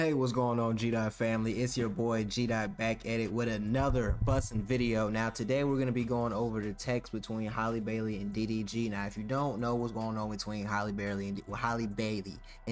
Hey, what's going on, G-Dot family? It's your boy G-Dot back at it with another bussin' video. Now today we're gonna be going over the text between Halle Bailey and DDG. Now if you don't know what's going on between Halle Bailey and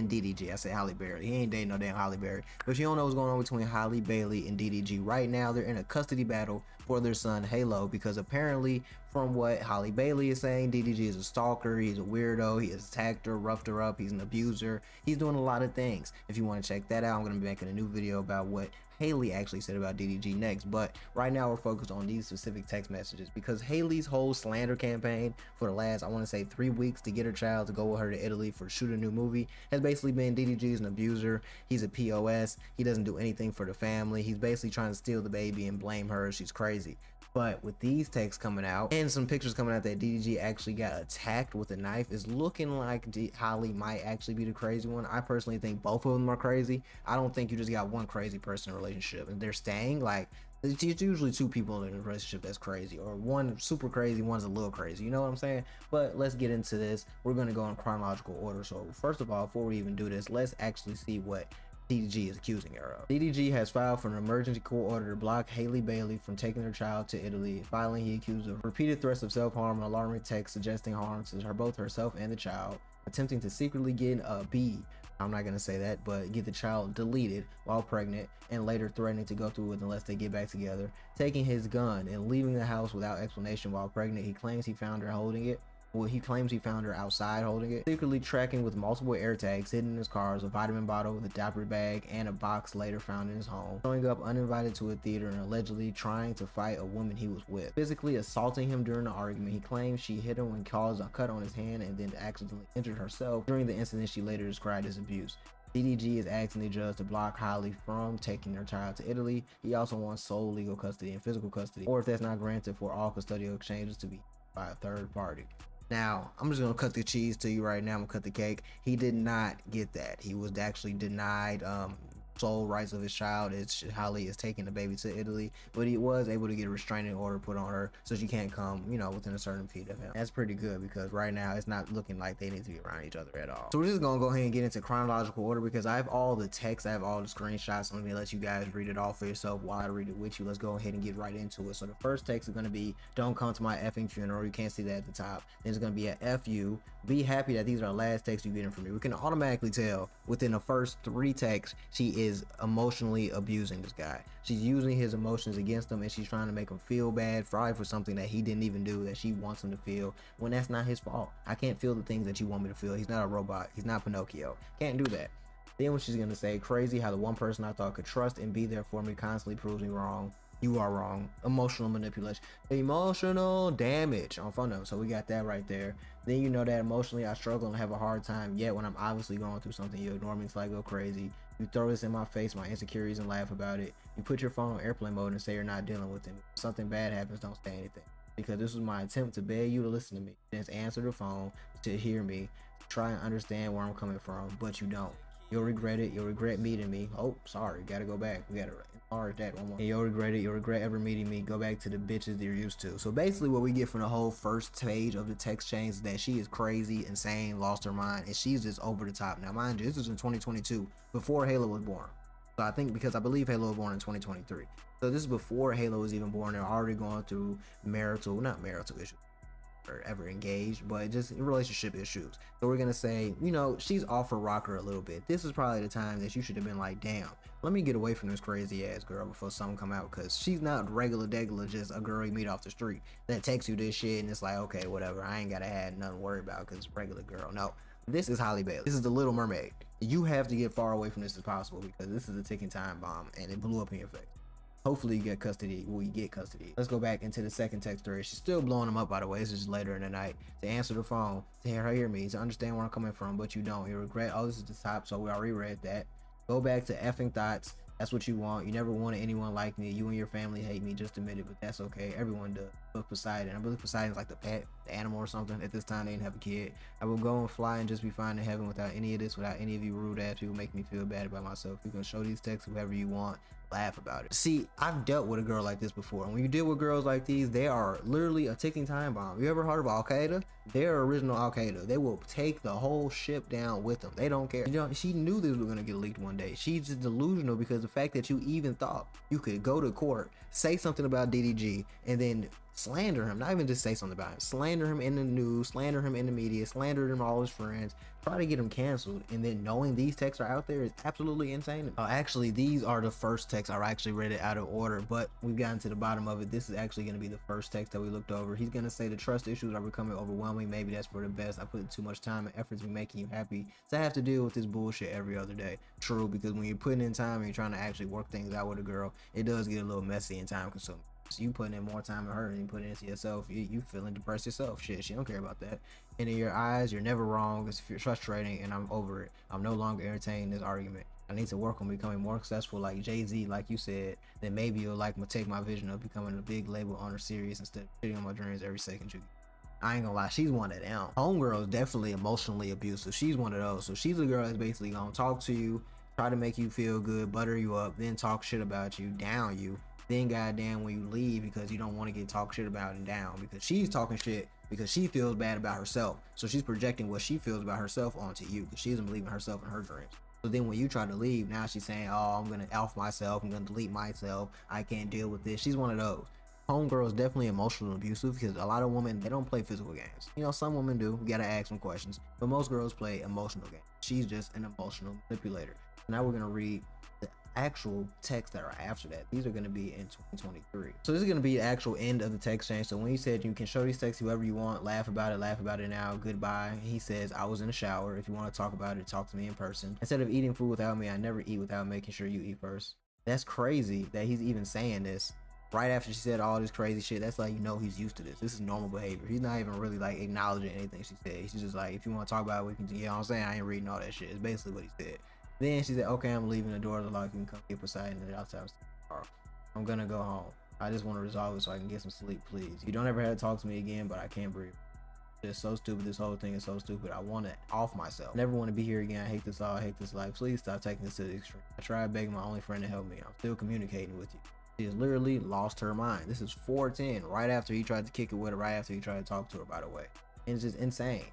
DDG, I say Halle Bailey. He ain't dating no damn Halle Berry. But if you don't know what's going on between Halle Bailey and DDG right now, they're in a custody battle for their son Halo, because apparently from what Halle Bailey is saying, DDG is a stalker, he's a weirdo, he has attacked her, roughed her up, he's an abuser, he's doing a lot of things. If you want to check that out, I'm going to be making a new video about what Halle actually said about DDG next. But right now we're focused on these specific text messages, because Haley's whole slander campaign for the last, I want to say, 3 weeks to get her child to go with her to Italy for shoot a new movie has basically been DDG's an abuser, he's a POS, he doesn't do anything for the family, he's basically trying to steal the baby and blame her, she's crazy. But with these texts coming out and some pictures coming out that DDG actually got attacked with a knife, it's looking like Halle might actually be the crazy one. I personally think both of them are crazy. I don't think you just got one crazy person in a relationship and they're staying. Like, it's usually two people in a relationship that's crazy, or one super crazy, one's a little crazy, you know what I'm saying? But let's get into this. We're going to go in chronological order. So first of all, before we even do this, let's actually see what DDG is accusing her of. DDG has filed for an emergency court order to block Halle Bailey from taking her child to Italy. Filing, he accused of repeated threats of self-harm and alarming texts suggesting harm to both herself and the child, attempting to secretly get I'm not going to say that, but get the child deleted while pregnant, and later threatening to go through with unless they get back together, taking his gun and leaving the house without explanation while pregnant. He claims he found her holding it. Well, he claims he found her outside holding it, secretly tracking with multiple air tags hidden in his cars, a vitamin bottle with a diaper bag, and a box later found in his home, showing up uninvited to a theater and allegedly trying to fight a woman he was with, physically assaulting him during the argument. He claims she hit him and caused a cut on his hand and then accidentally injured herself during the incident she later described as abuse. DDG is asking the judge to block Halle from taking her child to Italy. He also wants sole legal custody and physical custody, or if that's not granted, for all custodial exchanges to be by a third party. Now, I'm just going to cut the cheese to you right now. I'm going to cut the cake. He did not get that. He was actually denied sole rights of his child. Halle is taking the baby to Italy, but he was able to get a restraining order put on her so she can't come, within a certain feet of him. That's pretty good, because right now it's not looking like they need to be around each other at all. So we're just gonna go ahead and get into chronological order, because I have all the text, I have all the screenshots. Let me let you guys read it all for yourself while I read it with you. Let's go ahead and get right into it. So the first text is gonna be, "Don't come to my effing funeral." You can't see that at the top. Then it's gonna be a "F you. Be happy that these are the last texts you're getting from me." We can automatically tell within the first 3 texts she is emotionally abusing this guy. She's using his emotions against him, and she's trying to make him feel bad, probably for something that he didn't even do, that she wants him to feel, when that's not his fault. I can't feel the things that you want me to feel. He's not a robot. He's not Pinocchio. Can't do that. Then when she's gonna say, "Crazy how the one person I thought could trust and be there for me constantly proves me wrong. You are wrong." Emotional manipulation, emotional damage on phone. So we got that right there. Then you know that emotionally I struggle and have a hard time, yet when I'm obviously going through something, you ignore me until I go crazy. You throw this in my face, my insecurities, and laugh about it. You put your phone on airplane mode and say you're not dealing with it. If something bad happens, don't say anything, because this was my attempt to beg you to listen to me. Just answer the phone to hear me, try and understand where I'm coming from, but you don't. You'll regret it. You'll regret meeting me. Oh, sorry. Gotta go back. We gotta enlarge that one more. And you'll regret it. You'll regret ever meeting me. Go back to the bitches that you're used to. So basically what we get from the whole first page of the text chain is that she is crazy, insane, lost her mind, and she's just over the top. Now, mind you, this is in 2022, before Halo was born. So I believe Halo was born in 2023. So this is before Halo was even born. They're already going through not marital issues, or ever engaged, but just relationship issues. So we're gonna say, she's off her rocker a little bit. This is probably the time that you should have been like, damn, let me get away from this crazy ass girl before something come out, because she's not regular just a girl you meet off the street that texts you this shit and it's like, okay, whatever, I ain't gotta have nothing to worry about because it's regular girl. No, this is Halle Bailey. This is the Little Mermaid. You have to get far away from this as possible, because this is a ticking time bomb and it blew up in your face. Hopefully you get custody. Well, you get custody. Let's go back into the second text thread. She's still blowing him up, by the way. This is just later in the night. To answer the phone, to hear me, to understand where I'm coming from, but you don't. You regret. Oh, this is the top, so we already read that. Go back to effing thoughts. That's what you want. You never wanted anyone like me. You and your family hate me. Just admit it, but that's okay. Everyone does. But Poseidon, I believe Poseidon's like the pet animal or something. At this time, they didn't have a kid. I will go and fly and just be fine in heaven without any of this, without any of you rude ass people make me feel bad about myself. You can show these texts whoever you want, laugh about it. See, I've dealt with a girl like this before, and when you deal with girls like these, they are literally a ticking time bomb. You ever heard of Al Qaeda? They're original Al Qaeda. They will take the whole ship down with them. They don't care. You know, she knew this was gonna get leaked one day. She's just delusional because the fact that you even thought you could go to court, say something about DDG, and then slander him, not even just say something about him, slander him in the news, slander him in the media, slander him to all his friends, try to get him canceled, and then knowing these texts are out there is absolutely insane. Actually, these are the first texts. I actually read it out of order, but we've gotten to the bottom of it. This is actually going to be the first text that we looked over. He's going to say the trust issues are becoming overwhelming. Maybe that's for the best. I put too much time and effort to be making you happy, so I have to deal with this bullshit every other day. True, because when you're putting in time and you're trying to actually work things out with a girl, it does get a little messy and time consuming. So you putting in more time in her than you put into yourself. You feeling depressed yourself. Shit, she don't care about that. And in your eyes, you're never wrong. It's frustrating, and I'm over it. I'm no longer entertaining this argument. I need to work on becoming more successful like Jay-Z, like you said. Then maybe you'll take my vision of becoming a big label owner serious instead of shitting on my dreams every second you. I ain't gonna lie, she's one of them. Homegirl is definitely emotionally abusive. She's one of those. So she's a girl that's basically gonna talk to you, try to make you feel good, butter you up, then talk shit about you, down you. Then goddamn when you leave because you don't want to get talked shit about and down, because she's talking shit because she feels bad about herself. So she's projecting what she feels about herself onto you because she doesn't believe in herself and her dreams. So then when you try to leave, now she's saying, oh, I'm gonna off myself, I'm gonna delete myself, I can't deal with this. She's one of those. Homegirl is definitely emotional abusive because a lot of women, they don't play physical games. You know, some women do. We gotta ask some questions, but most girls play emotional games. She's just an emotional manipulator. Now we're gonna read the actual texts that are after that. These are going to be in 2023. So this is going to be the actual end of the text change. So when he said you can show these texts whoever you want, laugh about it now, goodbye, he says I was in the shower. If you want to talk about it, talk to me in person. Instead of eating food without me, I never eat without making sure you eat first. That's crazy that he's even saying this right after she said all this crazy shit. That's like, you know, he's used to this. This is normal behavior. He's not even really like acknowledging anything she said. She's just like, if you want to talk about it, we can. You know what I'm saying? I ain't reading all that shit. It's basically what he said. Then she said, okay, I'm leaving, the door to the lock. You can come get Poseidon and outside tomorrow. I'm gonna go home. I just want to resolve it so I can get some sleep, please. You don't ever have to talk to me again, but I can't breathe. It's so stupid. This whole thing is so stupid. I want to off myself. Never want to be here again. I hate this all. I hate this life. Please stop taking this to the extreme. I tried begging my only friend to help me. I'm still communicating with you. She has literally lost her mind. This is 4:10, right after he tried to kick it with her, right after he tried to talk to her, by the way. And it's just insane.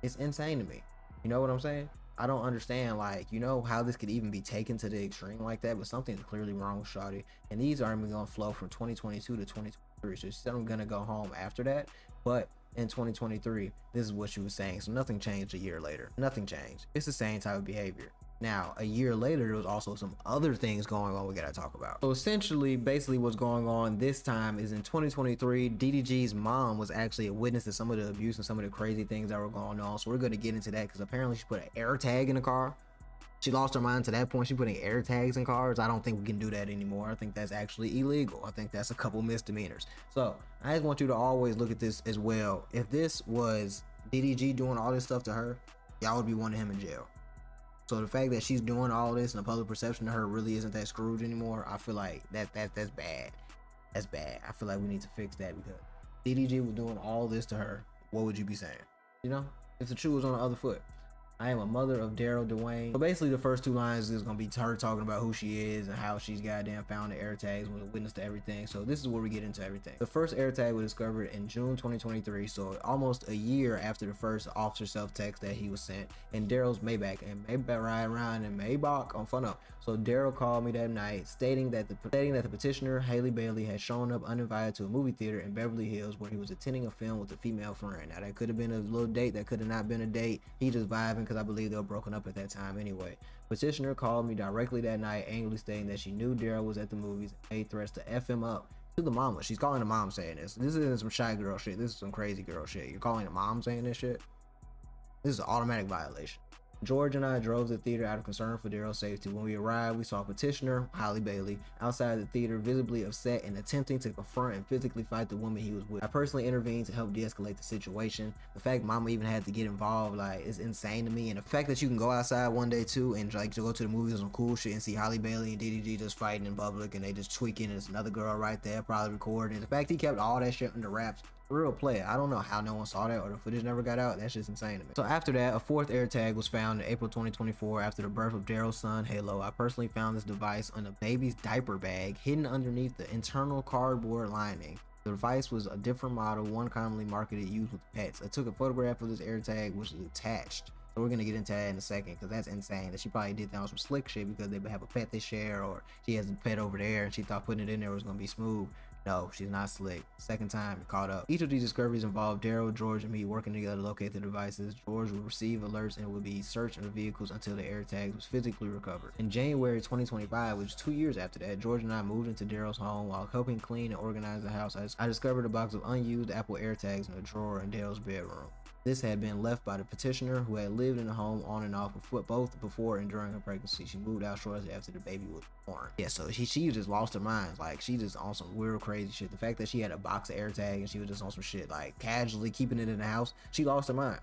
It's insane to me. You know what I'm saying? I don't understand, like, you know, how this could even be taken to the extreme like that, but something's clearly wrong with Shawty. And these aren't even gonna flow from 2022 to 2023. So she said I'm gonna go home after that, but in 2023, this is what she was saying. So nothing changed a year later. Nothing changed. It's the same type of behavior. Now, a year later, there was also some other things going on we gotta talk about. So essentially, basically what's going on this time is in 2023, DDG's mom was actually a witness to some of the abuse and some of the crazy things that were going on. So we're gonna get into that because apparently she put an air tag in the car. She lost her mind to that point. She putting air tags in cars. I don't think we can do that anymore. I think that's actually illegal. I think that's a couple misdemeanors. So I just want you to always look at this as well. If this was DDG doing all this stuff to her, y'all would be wanting him in jail. So the fact that she's doing all this and the public perception of her really isn't that Scrooge anymore, I feel like that's bad. That's bad. I feel like we need to fix that because DDG was doing all this to her. What would you be saying? You know, if the shoe was on the other foot. I am a mother of Daryl Dwayne. So basically the first two lines is gonna be her talking about who she is and how she's goddamn found the air tags, was a witness to everything. So this is where we get into everything. The first air tag was discovered in June 2023, so almost a year after the first officer self-text that he was sent in Daryl's Maybach, and Maybach ride around in Maybach on fun up. So Daryl called me that night stating that the petitioner Halle Bailey had shown up uninvited to a movie theater in Beverly Hills where he was attending a film with a female friend. Now that could have been a little date, that could have not been a date. He just vibing because I believe they were broken up at that time anyway. Petitioner called me directly that night, angrily stating that she knew Daryl was at the movies and made threats to F him up to the mama. She's calling the mom saying this. This isn't some shy girl shit. This is some crazy girl shit. You're calling the mom saying this shit? This is an automatic violation. George and I drove to the theater out of concern for Daryl's safety. When we arrived, we saw petitioner Halle Bailey outside the theater, visibly upset and attempting to confront and physically fight the woman he was with. I personally intervened to help de-escalate the situation. The fact mama even had to get involved, like, is insane to me. And the fact that you can go outside one day too and like to go to the movies or some cool shit and see Halle Bailey and DDG just fighting in public and they just tweaking and there's another girl right there probably recording. The fact he kept all that shit under wraps Real play. I don't know how no one saw that or the footage never got out. That's just insane to me. So after that, a fourth AirTag was found in April 2024 after the birth of Daryl's son, Halo. I personally found this device on a baby's diaper bag hidden underneath the internal cardboard lining. The device was a different model, one commonly marketed used with pets. I took a photograph of this AirTag, which is attached. So we're gonna get into that in a second because that's insane. That she probably did that on some slick shit because they have a pet they share, or she has a pet over there and she thought putting it in there was gonna be smooth. No, she's not slick. Second time, caught up. Each of these discoveries involved Daryl, George, and me working together to locate the devices. George would receive alerts and would be searching the vehicles until the AirTags was physically recovered. In January 2025, which was 2 years after that, George and I moved into Daryl's home. While helping clean and organize the house, I discovered a box of unused Apple AirTags in a drawer in Daryl's bedroom. This had been left by the petitioner, who had lived in the home on and off both before and during her pregnancy. She moved out shortly after the baby was born. Yeah, so she just lost her mind. Like, she just on some weird, crazy shit. The fact that she had a box of AirTag and she was just on some shit, like casually keeping it in the house, she lost her mind.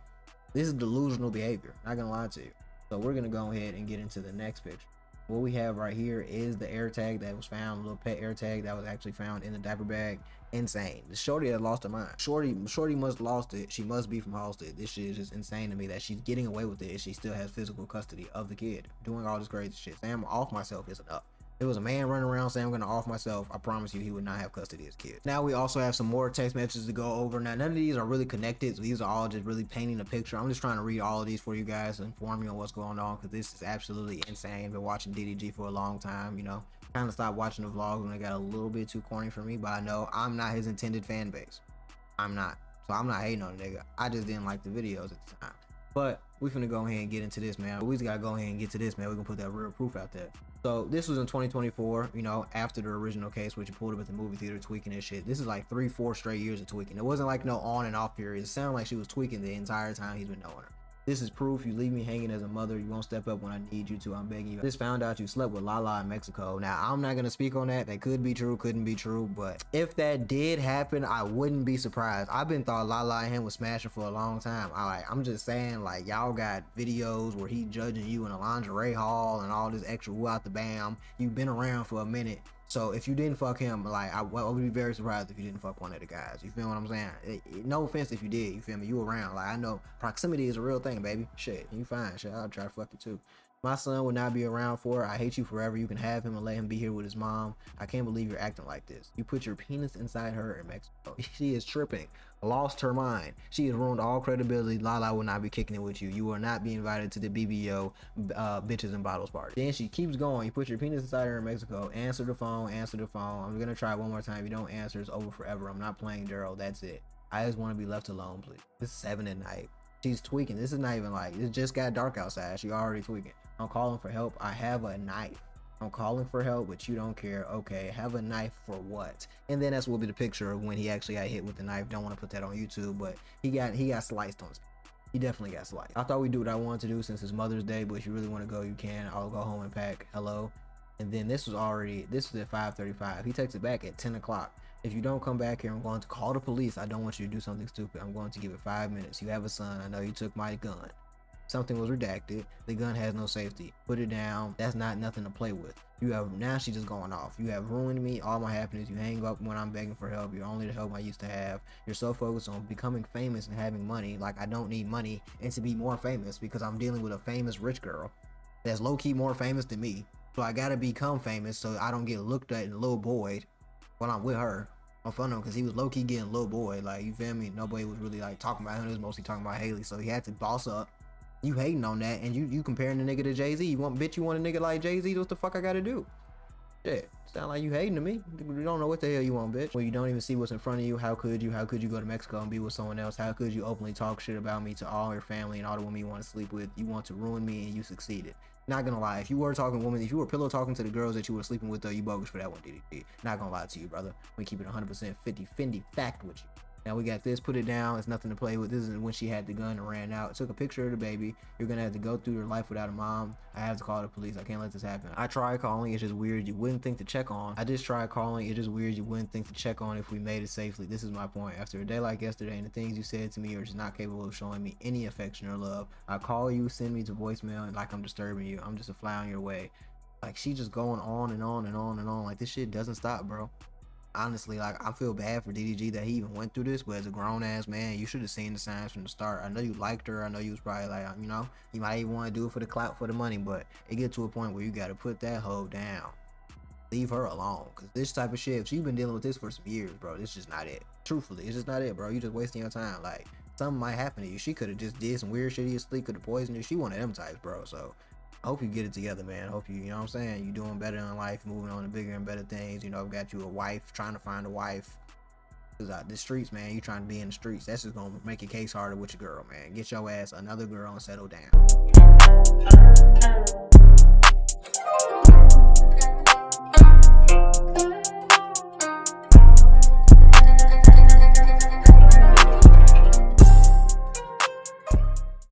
This is delusional behavior. Not gonna lie to you. So we're gonna go ahead and get into the next picture. What we have right here is the AirTag that was found, a little pet AirTag that was actually found in the diaper bag. Insane. The shorty had lost her mind. Shorty must lost it. She must be from Halstead. This shit is just insane to me that she's getting away with it and she still has physical custody of the kid. Doing all this crazy shit. Saying I'm off myself is enough. If it was a man running around saying I'm gonna off myself, I promise you he would not have custody of his kids. Now we also have some more text messages to go over. Now none of these are really connected, so these are all just really painting a picture. I'm just trying to read all of these for you guys and inform you on what's going on, because this is absolutely insane. Been watching DDG for a long time, you know. Kind of stopped watching the vlogs when they got a little bit too corny for me, but I know I'm not his intended fan base. I'm not. So I'm not hating on the nigga. I just didn't like the videos at the time. But we finna go ahead and get into this, man. We just gotta go ahead and get to this, man. We're gonna put that real proof out there. So this was in 2024, you know, after the original case, which you pulled up at the movie theater tweaking and shit. This is like 3-4 straight years of tweaking. It wasn't like no on and off period. It sounded like she was tweaking the entire time he's been knowing her. This is proof. You leave me hanging as a mother. You won't step up when I need you to. I'm begging you. I just found out you slept with Lala in Mexico. Now, I'm not going to speak on that. That could be true, couldn't be true. But if that did happen, I wouldn't be surprised. I've been thought Lala and him was smashing for a long time. I'm just saying, like, y'all got videos where he judging you in a lingerie hall and all this extra woo out the bam. You've been around for a minute. So if you didn't fuck him, like, I would be very surprised if you didn't fuck one of the guys. You feel what I'm saying? No offense if you did, you feel me? You around. Like, I know proximity is a real thing, baby. Shit, you fine. Shit, I'll try to fuck you too. My son would not be around for it. I hate you forever. You can have him and let him be here with his mom. I can't believe you're acting like this. You put your penis inside her in Mexico. She is tripping. Lost her mind. She has ruined all credibility. Lala will not be kicking it with you. You will not be invited to the BBO bitches and bottles party. Then she keeps going. You put your penis inside her in Mexico. Answer the phone. Answer the phone. I'm gonna try one more time. If you don't answer, it's over forever. I'm not playing Daryl. That's it. I just want to be left alone, please. It's 7 at night. She's tweaking. This is not even like, it just got dark outside. She already tweaking. I'm calling for help. I have a knife. I'm calling for help, but you don't care. Okay, have a knife for what? And then that's will be the picture of when he actually got hit with the knife. Don't want to put that on YouTube, but he got sliced on his. He definitely got sliced. I thought we'd do what I wanted to do since it's Mother's Day, but if you really want to go, you can. I'll go home and pack. Hello. And then this was at 5:35. He texted back at 10 o'clock. If you don't come back here, I'm going to call the police. I don't want you to do something stupid. I'm going to give it 5 minutes. You have a son. I know you took my gun. Something was redacted. The gun has no safety. Put it down. That's not nothing to play with. Now she's just going off. You have ruined me, all my happiness. You hang up when I'm begging for help. You're only the help I used to have. You're so focused on becoming famous and having money. Like, I don't need money and to be more famous because I'm dealing with a famous rich girl that's low-key more famous than me. So I gotta become famous so I don't get looked at and little boy when I'm with her. I'm fun him because he was low-key getting little boy. Like, you feel me? Nobody was really like talking about him. It was mostly talking about Haley. So he had to boss up. You hating on that, and you comparing the nigga to Jay-Z. You want a nigga like Jay-Z? What the fuck I gotta do? Shit, sound like you hating to me. You don't know what the hell you want, bitch. Well, you don't even see what's in front of you. How could you go to Mexico and be with someone else? How could you openly talk shit about me to all your family and all the women you want to sleep with? You want to ruin me, and you succeeded. Not gonna lie, if you were pillow talking to the girls that you were sleeping with, though, you bogus for that one, DDG. Not gonna lie to you, brother. We keep it 100% 50-50 fact with you. Now we got this, put it down, it's nothing to play with. This is when she had the gun and ran out. Took a picture of the baby. You're gonna have to go through your life without a mom. I have to call the police. I can't let this happen. I tried calling, it's just weird. You wouldn't think to check on. I just tried calling, it's just weird. You wouldn't think to check on if we made it safely. This is my point. After a day like yesterday and the things you said to me are just not capable of showing me any affection or love. I call you, send me to voicemail, and like I'm disturbing you. I'm just a fly on your way. Like, she just going on and on and on and on. Like, this shit doesn't stop, bro. honestly, like, I feel bad for DDG that he even went through this, but as a grown ass man, you should have seen the signs from the start. I know you liked her. I know you was probably like, you know, you might even want to do it for the clout, for the money, but it get to a point where you got to put that hoe down. Leave her alone, because this type of shit, she's been dealing with this for some years, bro. This is just not it. Truthfully, it's just not it, bro. You just wasting your time. Like, something might happen to you. She could have just did some weird shit in your sleep, could have poisoned you. She one of them types, bro. So I hope you get it together, man. I hope you know what I'm saying, you doing better in life, moving on to bigger and better things. You know, got you a wife, trying to find a wife. Cause out the streets, man, you trying to be in the streets. That's just gonna make your case harder with your girl, man. Get your ass another girl and settle down.